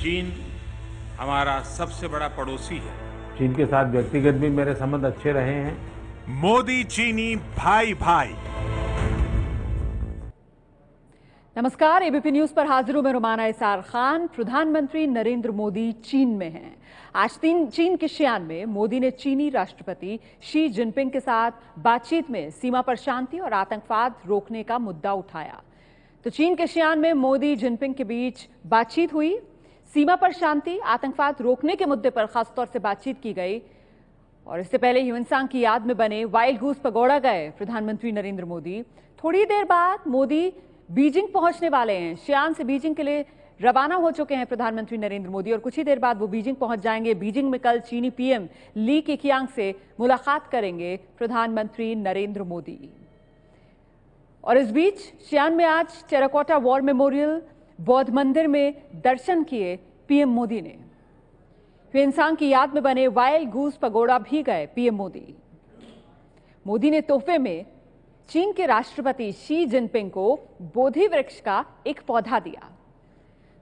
चीन हमारा सबसे बड़ा पड़ोसी है। चीन के साथ व्यक्तिगत भी मेरे संबंध अच्छे रहे हैं। मोदी चीनी भाई भाई। नमस्कार, एबीपी न्यूज पर हाजिर हूं मैं रुमाना इसार खान। प्रधानमंत्री नरेंद्र मोदी चीन में हैं। आज चीन के शियान में मोदी ने चीनी राष्ट्रपति शी जिनपिंग के साथ बातचीत में सीमा पर शांति और आतंकवाद रोकने का मुद्दा उठाया। तो चीन के शियान में मोदी जिनपिंग के बीच बातचीत हुई। सीमा पर शांति, आतंकवाद रोकने के मुद्दे पर खासतौर से बातचीत की गई। और इससे पहले ह्यूएनसांग की याद में बने वाइल्ड गूस पगोड़ा गए प्रधानमंत्री नरेंद्र मोदी। थोड़ी देर बाद मोदी बीजिंग पहुंचने वाले हैं। शियान से बीजिंग के लिए रवाना हो चुके हैं प्रधानमंत्री नरेंद्र मोदी और कुछ ही देर बाद वो बीजिंग पहुंच जाएंगे। बीजिंग में कल चीनी पीएम ली केकियांग से मुलाकात करेंगे प्रधानमंत्री नरेंद्र मोदी। और इस बीच शियान में आज टेराकोटा वॉर मेमोरियल बौद्ध मंदिर में दर्शन किए पीएम मोदी ने। ह्यूएनसांग की याद में बने वाइल्ड गूस पगोड़ा भी गए पीएम मोदी। मोदी ने तोहफे में चीन के राष्ट्रपति शी जिनपिंग को बोधि वृक्ष का एक पौधा दिया।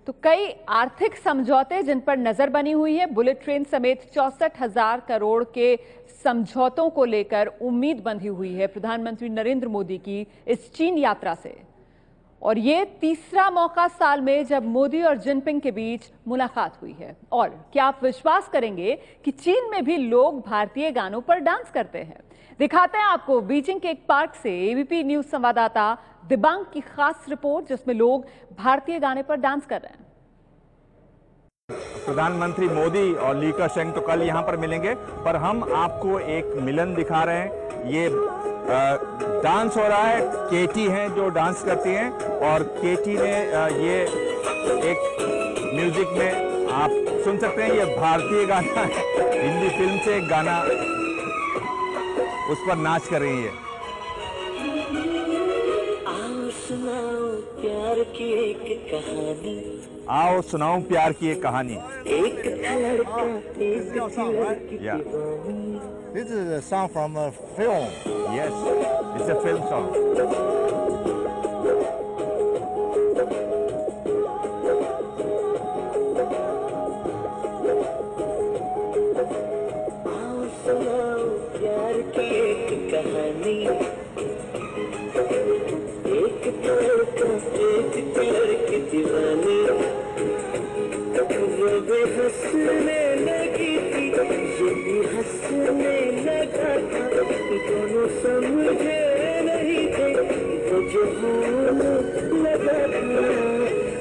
तो कई आर्थिक समझौते जिन पर नजर बनी हुई है, बुलेट ट्रेन समेत 64,000 करोड़ के समझौतों को लेकर उम्मीद बंधी हुई है प्रधानमंत्री नरेंद्र मोदी की इस चीन यात्रा से। और ये तीसरा मौका साल में जब मोदी और जिनपिंग के बीच मुलाकात हुई है। और क्या आप विश्वास करेंगे कि चीन में भी लोग भारतीय गानों पर डांस करते हैं? दिखाते हैं आपको बीजिंग के एक पार्क से एबीपी न्यूज संवाददाता दिबांग की खास रिपोर्ट, जिसमें लोग भारतीय गाने पर डांस कर रहे हैं। प्रधानमंत्री मोदी और ली केकियांग तो कल यहाँ पर मिलेंगे, पर हम आपको एक मिलन दिखा रहे हैं। ये डांस हो रहा है। केटी हैं जो डांस करती हैं और केटी ने ये एक म्यूजिक में आप सुन सकते हैं, ये भारतीय गाना है, हिंदी फिल्म से एक गाना, उस पर नाच कर रही है। आओ सुनाओ प्यार की एक कहानी, आओ सुनाऊं प्यार की एक कहानी। एक लड़का एक लड़की दीवानी। This is a song from a film. Yes, it's a film song. आओ सुनाओ प्यार की एक कहानी, एक लड़का एक लड़की दीवानी। वो भी हंसने लगी थी, ये भी हंसने लगा था, दोनों समझे नहीं थे वो जो होने लगा था।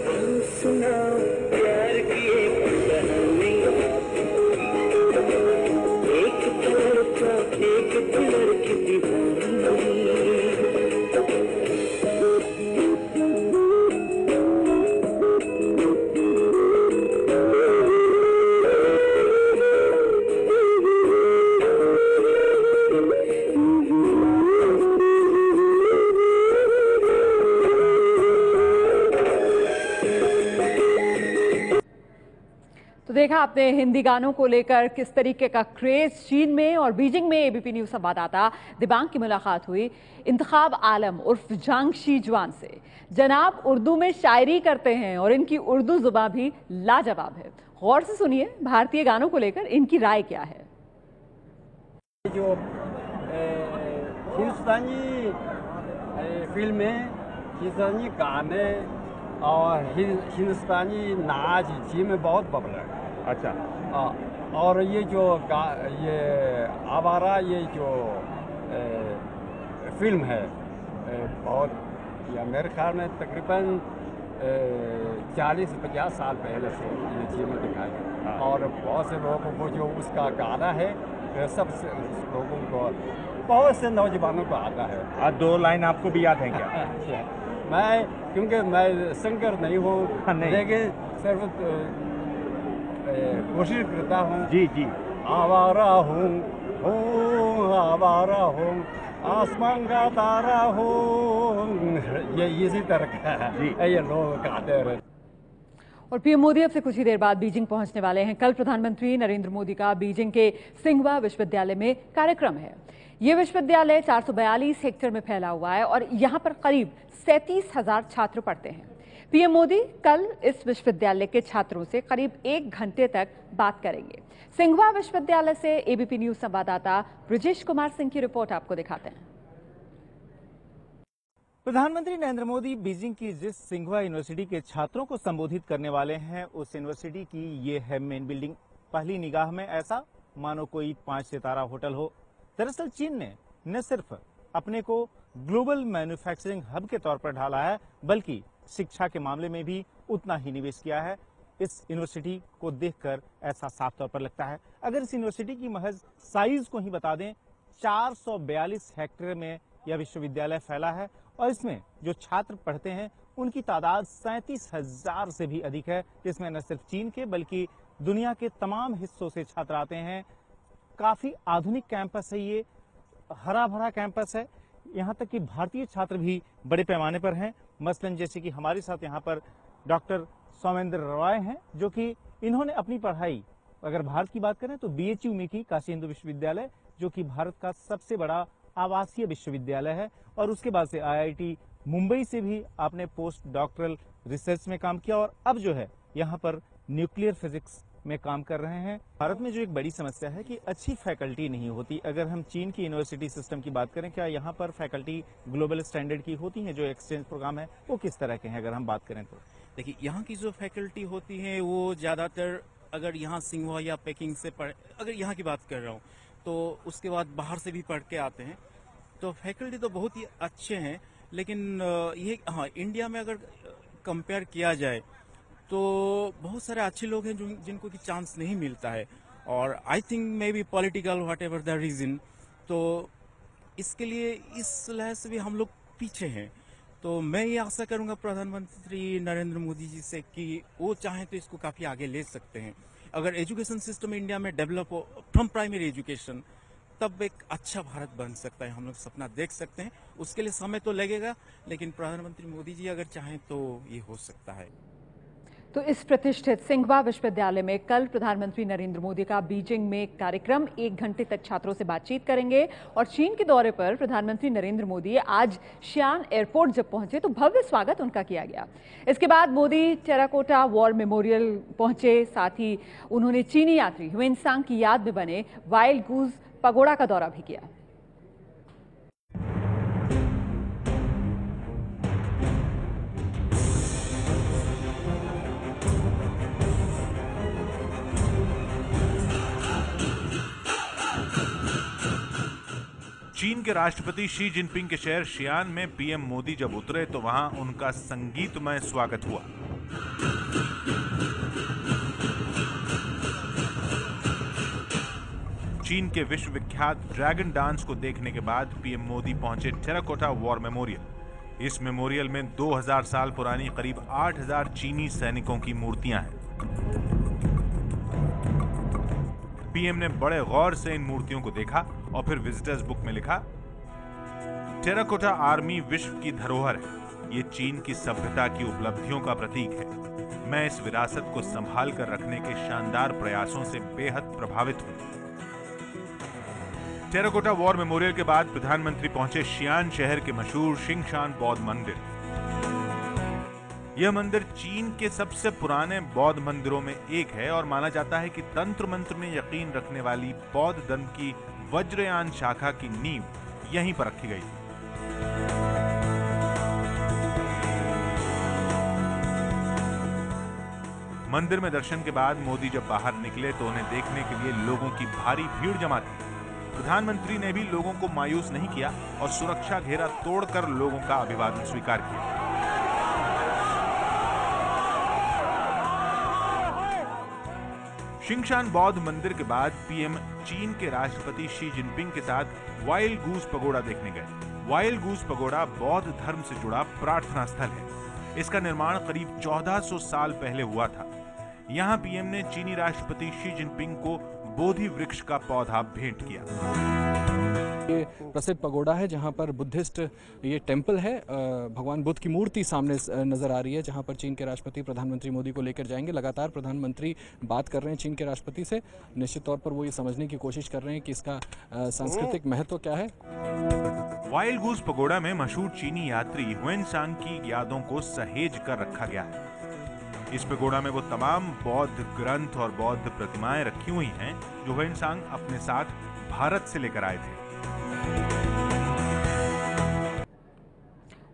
आओ सुनाओ प्यार की एक कहानी, एक लड़का एक लड़की दीवानी। तो देखा आपने हिंदी गानों को लेकर किस तरीके का क्रेज चीन में और बीजिंग में एबीपी न्यूज संवाददाता दिबांग की मुलाकात हुई इंतखाब आलम उर्फ जांग शी जुआन से। जनाब उर्दू में शायरी करते हैं और इनकी उर्दू जुबान भी लाजवाब है। गौर से सुनिए भारतीय गानों को लेकर इनकी राय क्या है। जो हिंदुस्तानी फिल्में, हिंदुस्तानी गाने और हिंदुस्तानी नाच जी में बहुत पॉपुलर है। अच्छा। और ये जो ये आवारा ये जो फिल्म है बहुत, या मेरे ख्याल में तकरीबन 40-50 साल पहले से ये चीज़ में दिखाई गई। और बहुत से लोगों को जो उसका गाना है, सब लोगों को, बहुत से नौजवानों को आता है। आज 2 लाइन आपको भी याद है क्या? मैं, क्योंकि मैं सिंगर नहीं हूँ, लेकिन सिर्फ कोशिश करता हूँ। जी जी। आवारा हूँ, आवारा हूँ, आसमान का तारा हूँ, ये इसी तरह का है, ये लोग गाते रहे। और पीएम मोदी अब से कुछ ही देर बाद बीजिंग पहुंचने वाले हैं। कल प्रधानमंत्री नरेंद्र मोदी का बीजिंग के सिंघवा विश्वविद्यालय में कार्यक्रम है। ये विश्वविद्यालय 442 हेक्टेयर में फैला हुआ है और यहाँ पर करीब 37,000 छात्र पढ़ते हैं। पीएम मोदी कल इस विश्वविद्यालय के छात्रों से करीब 1 घंटे तक बात करेंगे। सिंघवा विश्वविद्यालय से एबीपी न्यूज संवाददाता ब्रजेश कुमार सिंह की रिपोर्ट आपको दिखाते हैं। प्रधानमंत्री नरेंद्र मोदी बीजिंग की जिस सिंघवा यूनिवर्सिटी के छात्रों को संबोधित करने वाले हैं, उस यूनिवर्सिटी की ये है मेन बिल्डिंग। पहली निगाह में ऐसा मानो कोई 5 सितारा होटल हो। दरअसल चीन ने न सिर्फ अपने को ग्लोबल मैन्युफैक्चरिंग हब के तौर पर ढाला है, बल्कि शिक्षा के मामले में भी उतना ही निवेश किया है। इस यूनिवर्सिटी को देखकर ऐसा साफ तौर पर लगता है। अगर इस यूनिवर्सिटी की महज साइज को ही बता दें, 442 हेक्टेयर में यह विश्वविद्यालय फैला है और इसमें जो छात्र पढ़ते हैं उनकी तादाद 37,000 से भी अधिक है, जिसमें न सिर्फ चीन के बल्कि दुनिया के तमाम हिस्सों से छात्र आते हैं। काफी आधुनिक कैंपस है, ये हरा भरा कैंपस है। यहाँ तक कि भारतीय छात्र भी बड़े पैमाने पर हैं। मसलन जैसे कि हमारे साथ यहाँ पर डॉक्टर सौमेंद्र रॉय हैं, जो कि इन्होंने अपनी पढ़ाई अगर भारत की बात करें तो बीएचयू में की, काशी हिंदू विश्वविद्यालय, जो कि भारत का सबसे बड़ा आवासीय विश्वविद्यालय है। और उसके बाद से आईआईटी मुंबई से भी आपने पोस्ट डॉक्टरल रिसर्च में काम किया और अब जो है यहाँ पर न्यूक्लियर फिजिक्स में काम कर रहे हैं। भारत में जो एक बड़ी समस्या है कि अच्छी फैकल्टी नहीं होती। अगर हम चीन की यूनिवर्सिटी सिस्टम की बात करें, क्या यहाँ पर फैकल्टी ग्लोबल स्टैंडर्ड की होती है? जो एक्सचेंज प्रोग्राम है वो किस तरह के हैं अगर हम बात करें तो? देखिए, यहाँ की जो फैकल्टी होती है वो ज़्यादातर, अगर यहाँ सिंघवा या पेकिंग से अगर यहाँ की बात कर रहा हूँ तो उसके बाद बाहर से भी पढ़ के आते हैं। तो फैकल्टी तो बहुत ही अच्छे हैं, लेकिन ये हाँ, इंडिया में अगर कंपेयर किया जाए तो बहुत सारे अच्छे लोग हैं जिनको की चांस नहीं मिलता है। और I think maybe political whatever the reason, तो इसके लिए इस लिहाज से भी हम लोग पीछे हैं। तो मैं ये आशा करूंगा प्रधानमंत्री नरेंद्र मोदी जी से कि वो चाहें तो इसको काफ़ी आगे ले सकते हैं। अगर एजुकेशन सिस्टम इंडिया में डेवलप हो फ्रॉम प्राइमरी एजुकेशन, तब एक अच्छा भारत बन सकता है। हम लोग सपना देख सकते हैं। उसके लिए समय तो लगेगा, लेकिन प्रधानमंत्री मोदी जी अगर चाहें तो ये हो सकता है। तो इस प्रतिष्ठित सिंघवा विश्वविद्यालय में कल प्रधानमंत्री नरेंद्र मोदी का बीजिंग में कार्यक्रम 1 घंटे तक छात्रों से बातचीत करेंगे। और चीन के दौरे पर प्रधानमंत्री नरेंद्र मोदी आज शियान एयरपोर्ट जब पहुंचे तो भव्य स्वागत उनका किया गया। इसके बाद मोदी टेराकोटा वॉर मेमोरियल पहुंचे। साथ ही उन्होंने चीनी यात्री ह्वेनसांग की याद में बने वाइल्ड गूज पगोड़ा का दौरा भी किया। चीन के राष्ट्रपति शी जिनपिंग के शहर शियान में पीएम मोदी जब उतरे तो वहां उनका संगीतमय स्वागत हुआ। चीन के विश्वविख्यात ड्रैगन डांस को देखने के बाद पीएम मोदी पहुंचे टेराकोटा वॉर मेमोरियल। इस मेमोरियल में 2000 साल पुरानी करीब 8000 चीनी सैनिकों की मूर्तियां हैं। पीएम ने बड़े गौर से इन मूर्तियों को देखा और फिर विजिटर्स बुक में लिखा, टेराकोटा आर्मी विश्व की धरोहर है। ये चीन की सभ्यता की उपलब्धियों का प्रतीक है। मैं इस विरासत को संभाल कर रखने के शानदार प्रयासों से बेहद प्रभावित हूं। टेराकोटा वॉर मेमोरियल के बाद प्रधानमंत्री पहुंचे शियान शहर के मशहूर शिंगशान बौद्ध मंदिर। यह मंदिर चीन के सबसे पुराने बौद्ध मंदिरों में एक है और माना जाता है कि तंत्र मंत्र में यकीन रखने वाली बौद्ध धर्म की वज्रयान शाखा की नींव यहीं पर रखी गई थी। मंदिर में दर्शन के बाद मोदी जब बाहर निकले तो उन्हें देखने के लिए लोगों की भारी भीड़ जमा थी। प्रधानमंत्री ने भी लोगों को मायूस नहीं किया और सुरक्षा घेरा तोड़कर लोगों का अभिवादन स्वीकार किया। शिंगशान बौद्ध मंदिर के बाद पीएम चीन के राष्ट्रपति शी जिनपिंग के साथ वाइल्ड गूज पगोड़ा देखने गए। वाइल्ड गूज पगोड़ा बौद्ध धर्म से जुड़ा प्रार्थना स्थल है। इसका निर्माण करीब 1400 साल पहले हुआ था। यहाँ पीएम ने चीनी राष्ट्रपति शी जिनपिंग को बोधि वृक्ष का पौधा भेंट किया। ये प्रसिद्ध पगोड़ा है जहाँ पर बुद्धिस्ट ये टेम्पल है। भगवान बुद्ध की मूर्ति सामने नजर आ रही है, जहाँ पर चीन के राष्ट्रपति प्रधानमंत्री मोदी को लेकर जाएंगे। लगातार प्रधानमंत्री बात कर रहे हैं चीन के राष्ट्रपति से। निश्चित तौर पर वो ये समझने की कोशिश कर रहे हैं कि इसका सांस्कृतिक महत्व क्या है। वाइल्ड गूस पगोड़ा में मशहूर चीनी यात्री ह्वेनसांग की यादों को सहेज कर रखा गया है। इस पगोड़ा में वो तमाम बौद्ध ग्रंथ और बौद्ध प्रतिमाएं रखी हुई हैं जो ह्वेनसांग अपने साथ भारत से लेकर आए थे।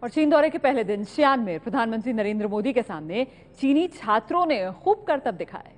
और चीन दौरे के पहले दिन शियान में प्रधानमंत्री नरेंद्र मोदी के सामने चीनी छात्रों ने खूब करतब दिखाए।